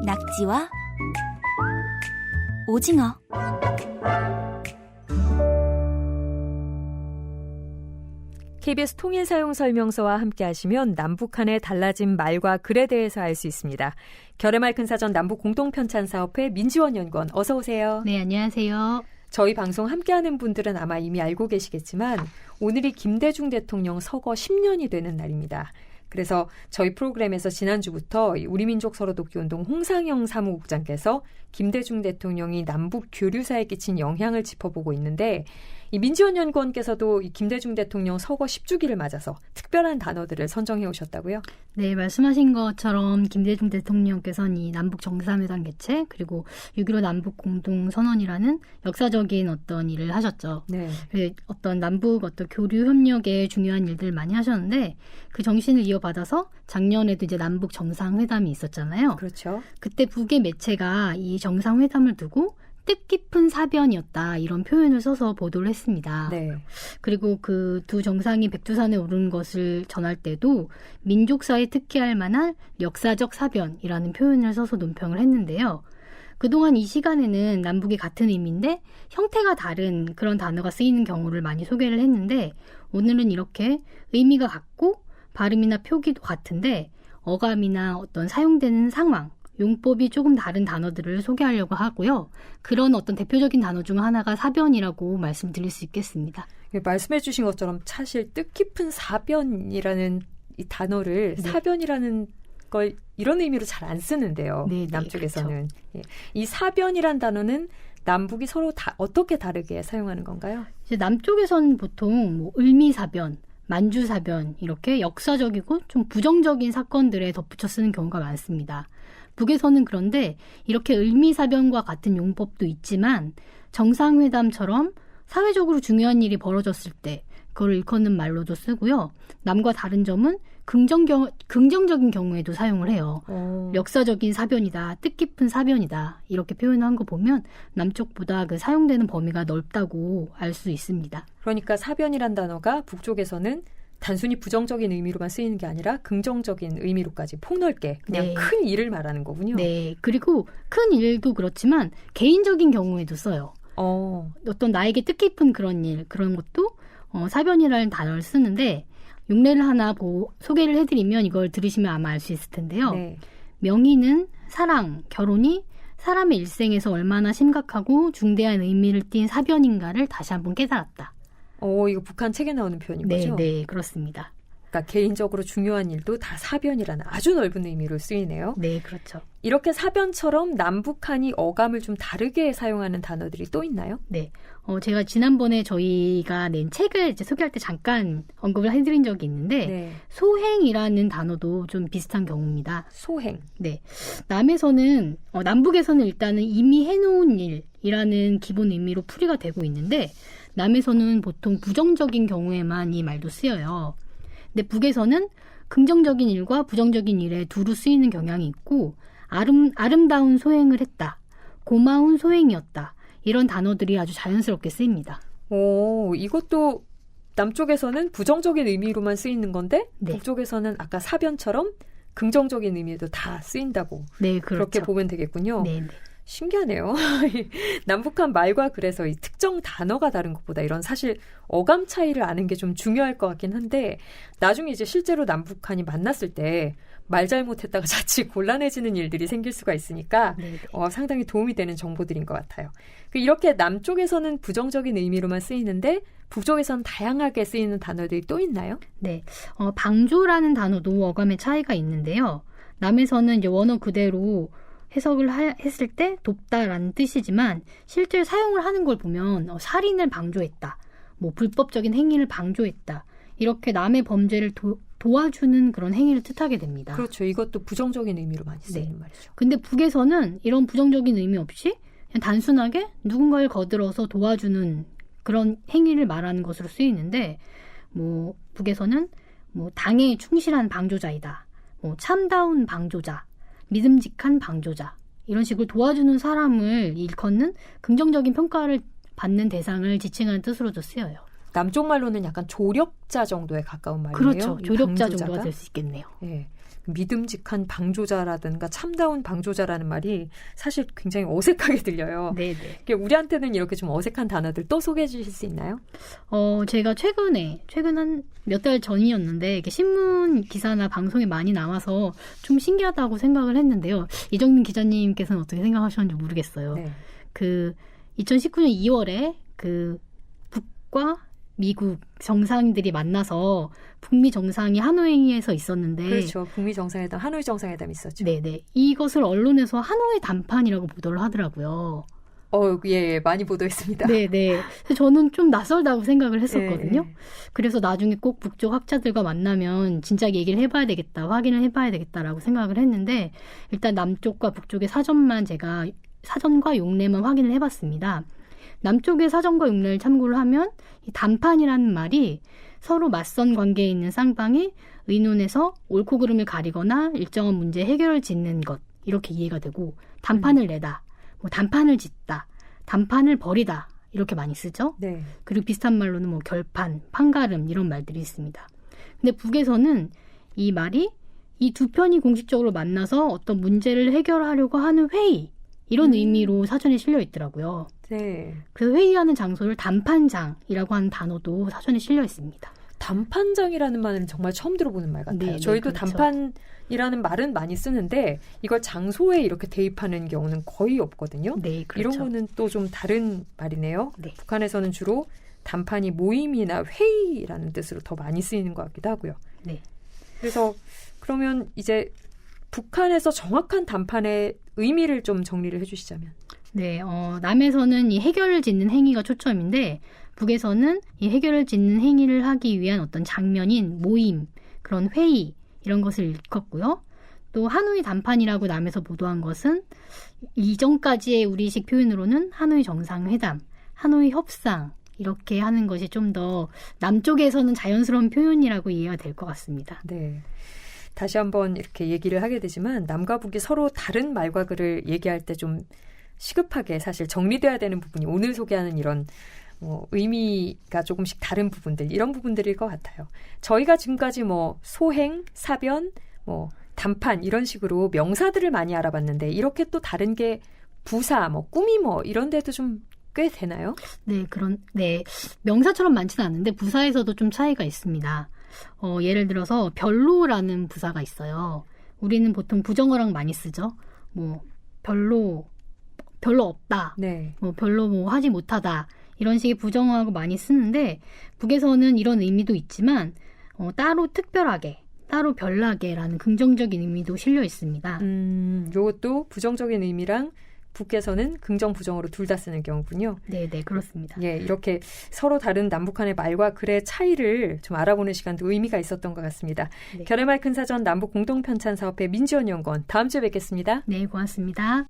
낙지와 오징어. KBS 통일사용설명서와 함께 하시면 남북한의 달라진 말과 글에 대해서 알 수 있습니다. 결의말 큰사전 남북공동편찬사업회 민지원 연구원, 어서 오세요. 네, 안녕하세요. 저희 방송 함께하는 분들은 아마 이미 알고 계시겠지만 오늘이 김대중 대통령 서거 10년이 되는 날입니다. 그래서 저희 프로그램에서 지난주부터 우리민족 서로돕기운동 홍상영 사무국장께서 김대중 대통령이 남북 교류사에 끼친 영향을 짚어보고 있는데, 이 민지원 연구원께서도 이 김대중 대통령 서거 10주기를 맞아서 특별한 단어들을 선정해 오셨다고요? 네, 말씀하신 것처럼 김대중 대통령께서는 이 남북 정상회담 개최 그리고 6.15 남북 공동선언이라는 역사적인 어떤 일을 하셨죠. 네. 어떤 남북 교류 협력에 중요한 일들 많이 하셨는데 그 정신을 이어받아서 작년에도 이제 남북 정상회담이 있었잖아요. 그렇죠. 그때 북의 매체가 이 정상회담을 두고 뜻깊은 사변이었다, 이런 표현을 써서 보도를 했습니다. 네. 그리고 그 두 정상이 백두산에 오른 것을 전할 때도 민족사에 특기할 만한 역사적 사변이라는 표현을 써서 논평을 했는데요. 그동안 이 시간에는 남북이 같은 의미인데 형태가 다른 그런 단어가 쓰이는 경우를 많이 소개를 했는데, 오늘은 이렇게 의미가 같고 발음이나 표기도 같은데 어감이나 어떤 사용되는 상황, 용법이 조금 다른 단어들을 소개하려고 하고요. 그런 어떤 대표적인 단어 중 하나가 사변이라고 말씀드릴 수 있겠습니다. 말씀해 주신 것처럼 사실 뜻깊은 사변이라는 이 단어를, 네. 사변이라는 걸 이런 의미로 잘 안 쓰는데요. 네, 남쪽에서는. 그렇죠. 예. 이 사변이란 단어는 남북이 서로 어떻게 다르게 사용하는 건가요? 이제 남쪽에서는 보통 뭐 을미사변, 만주사변 이렇게 역사적이고 좀 부정적인 사건들에 덧붙여 쓰는 경우가 많습니다. 북에서는 그런데 이렇게 을미사변과 같은 용법도 있지만 정상회담처럼 사회적으로 중요한 일이 벌어졌을 때 그걸 일컫는 말로도 쓰고요. 남과 다른 점은 긍정적인 경우에도 사용을 해요. 역사적인 사변이다, 뜻깊은 사변이다, 이렇게 표현한 거 보면 남쪽보다 그 사용되는 범위가 넓다고 알 수 있습니다. 그러니까 사변이란 단어가 북쪽에서는 단순히 부정적인 의미로만 쓰이는 게 아니라 긍정적인 의미로까지 폭넓게 그냥 네. 큰 일을 말하는 거군요. 네, 그리고 큰 일도 그렇지만 개인적인 경우에도 써요. 어떤 나에게 뜻깊은 그런 일, 그런 것도 사변이라는 단어를 쓰는데, 용례를 하나 소개를 해드리면 이걸 들으시면 아마 알 수 있을 텐데요. 네. 명의는 사랑, 결혼이 사람의 일생에서 얼마나 심각하고 중대한 의미를 띤 사변인가를 다시 한번 깨달았다. 이거 북한 책에 나오는 표현인 거죠? 네, 그렇습니다. 그러니까 개인적으로 중요한 일도 다 사변이라는 아주 넓은 의미로 쓰이네요. 네, 그렇죠. 이렇게 사변처럼 남북한이 어감을 좀 다르게 사용하는 단어들이 또 있나요? 네. 제가 지난번에 저희가 낸 책을 이제 소개할 때 잠깐 언급을 해드린 적이 있는데, 네. 소행이라는 단어도 좀 비슷한 경우입니다. 소행. 네. 남북에서는 일단은 이미 해놓은 일이라는 기본 의미로 풀이가 되고 있는데, 남에서는 보통 부정적인 경우에만 이 말도 쓰여요. 근데 북에서는 긍정적인 일과 부정적인 일에 두루 쓰이는 경향이 있고, 아름다운 소행을 했다, 고마운 소행이었다, 이런 단어들이 아주 자연스럽게 쓰입니다. 이것도 남쪽에서는 부정적인 의미로만 쓰이는 건데, 네. 북쪽에서는 아까 사변처럼 긍정적인 의미에도 다 쓰인다고. 네, 그렇죠. 그렇게 보면 되겠군요. 네. 신기하네요. 남북한 말과 그래서 이 특정 단어가 다른 것보다 이런 사실 어감 차이를 아는 게 좀 중요할 것 같긴 한데, 나중에 이제 실제로 남북한이 만났을 때 말 잘못했다가 자칫 곤란해지는 일들이 생길 수가 있으니까 상당히 도움이 되는 정보들인 것 같아요. 이렇게 남쪽에서는 부정적인 의미로만 쓰이는데 북쪽에서는 다양하게 쓰이는 단어들이 또 있나요? 네. 방조라는 단어도 어감의 차이가 있는데요. 남에서는 이제 원어 그대로 해석을 했을 때 돕다라는 뜻이지만, 실제 사용을 하는 걸 보면 살인을 방조했다, 불법적인 행위를 방조했다, 이렇게 남의 범죄를 도와주는 그런 행위를 뜻하게 됩니다. 그렇죠. 이것도 부정적인 의미로 많이 쓰이는 말이죠. 근데 북에서는 이런 부정적인 의미 없이 그냥 단순하게 누군가를 거들어서 도와주는 그런 행위를 말하는 것으로 쓰이는데, 북에서는 당에 충실한 방조자이다, 참다운 방조자, 믿음직한 방조자, 이런 식으로 도와주는 사람을 일컫는 긍정적인 평가를 받는 대상을 지칭하는 뜻으로도 쓰여요. 남쪽 말로는 약간 조력자 정도에 가까운 말이에요. 그렇죠. 조력자 방조자가. 정도가 될 수 있겠네요. 예. 믿음직한 방조자라든가 참다운 방조자라는 말이 사실 굉장히 어색하게 들려요. 네네. 우리한테는 이렇게 좀 어색한 단어들 또 소개해 주실 수 있나요? 제가 최근 한 몇 달 전이었는데 이렇게 신문 기사나 방송에 많이 나와서 좀 신기하다고 생각을 했는데요. 이정민 기자님께서는 어떻게 생각하셨는지 모르겠어요. 네. 2019년 2월에 북과 미국 정상들이 만나서 북미 정상이 하노이에서 있었는데 그렇죠. 북미 정상회담, 하노이 정상회담 있었죠. 네네. 이것을 언론에서 하노이 담판이라고 보도를 하더라고요. 예, 많이 보도했습니다. 네네. 그래서 저는 좀 낯설다고 생각을 했었거든요. 네. 그래서 나중에 꼭 북쪽 학자들과 만나면 진짜 얘기를 해봐야 되겠다, 확인을 해봐야 되겠다라고 생각을 했는데 일단 남쪽과 북쪽의 사전과 용례만 확인을 해봤습니다. 남쪽의 사전과 용례를 참고를 하면 이 담판이라는 말이 서로 맞선 관계에 있는 쌍방이 의논해서 옳고 그름을 가리거나 일정한 문제 해결을 짓는 것 이렇게 이해가 되고 담판을 내다, 뭐 담판을 짓다, 담판을 버리다 이렇게 많이 쓰죠. 네. 그리고 비슷한 말로는 뭐 결판, 판가름 이런 말들이 있습니다. 근데 북에서는 이 말이 이 두 편이 공식적으로 만나서 어떤 문제를 해결하려고 하는 회의 이런 의미로 사전에 실려 있더라고요. 네. 그래서 회의하는 장소를 담판장이라고 하는 단어도 사전에 실려 있습니다. 담판장이라는 말은 정말 처음 들어보는 말 같아요. 네, 저희도 그렇죠. 담판이라는 말은 많이 쓰는데 이걸 장소에 이렇게 대입하는 경우는 거의 없거든요. 네, 그렇죠. 이런 거는 또 좀 다른 말이네요. 네. 북한에서는 주로 담판이 모임이나 회의라는 뜻으로 더 많이 쓰이는 것 같기도 하고요. 네. 그래서 그러면 이제 북한에서 정확한 담판의 의미를 좀 정리를 해주시자면. 네, 남에서는 이 해결을 짓는 행위가 초점인데 북에서는 이 해결을 짓는 행위를 하기 위한 어떤 장면인 모임, 그런 회의 이런 것을 일컫고요. 또 하노이 담판이라고 남에서 보도한 것은 이전까지의 우리식 표현으로는 하노이 정상회담, 하노이 협상 이렇게 하는 것이 좀 더 남쪽에서는 자연스러운 표현이라고 이해가 될 것 같습니다. 네. 다시 한번 이렇게 얘기를 하게 되지만 남과 북이 서로 다른 말과 글을 얘기할 때 좀 시급하게 사실 정리돼야 되는 부분이 오늘 소개하는 이런 의미가 조금씩 다른 부분들, 이런 부분들일 것 같아요. 저희가 지금까지 소행, 사변, 담판 이런 식으로 명사들을 많이 알아봤는데 이렇게 또 다른 게 부사, 꾸미 이런 데도 좀 꽤 되나요? 네, 명사처럼 많지는 않은데 부사에서도 좀 차이가 있습니다. 예를 들어서 별로라는 부사가 있어요. 우리는 보통 부정어랑 많이 쓰죠. 별로 없다. 네. 별로 하지 못하다. 이런 식의 부정어하고 많이 쓰는데 북에서는 이런 의미도 있지만 따로 특별하게, 따로 별나게라는 긍정적인 의미도 실려 있습니다. 이것도 부정적인 의미랑 북에서는 긍정, 부정으로 둘 다 쓰는 경우군요. 네, 그렇습니다. 예, 이렇게 서로 다른 남북한의 말과 글의 차이를 좀 알아보는 시간도 의미가 있었던 것 같습니다. 네. 결의말 큰 사전 남북 공동편찬 사업회 민지원 연구원, 다음 주에 뵙겠습니다. 네, 고맙습니다.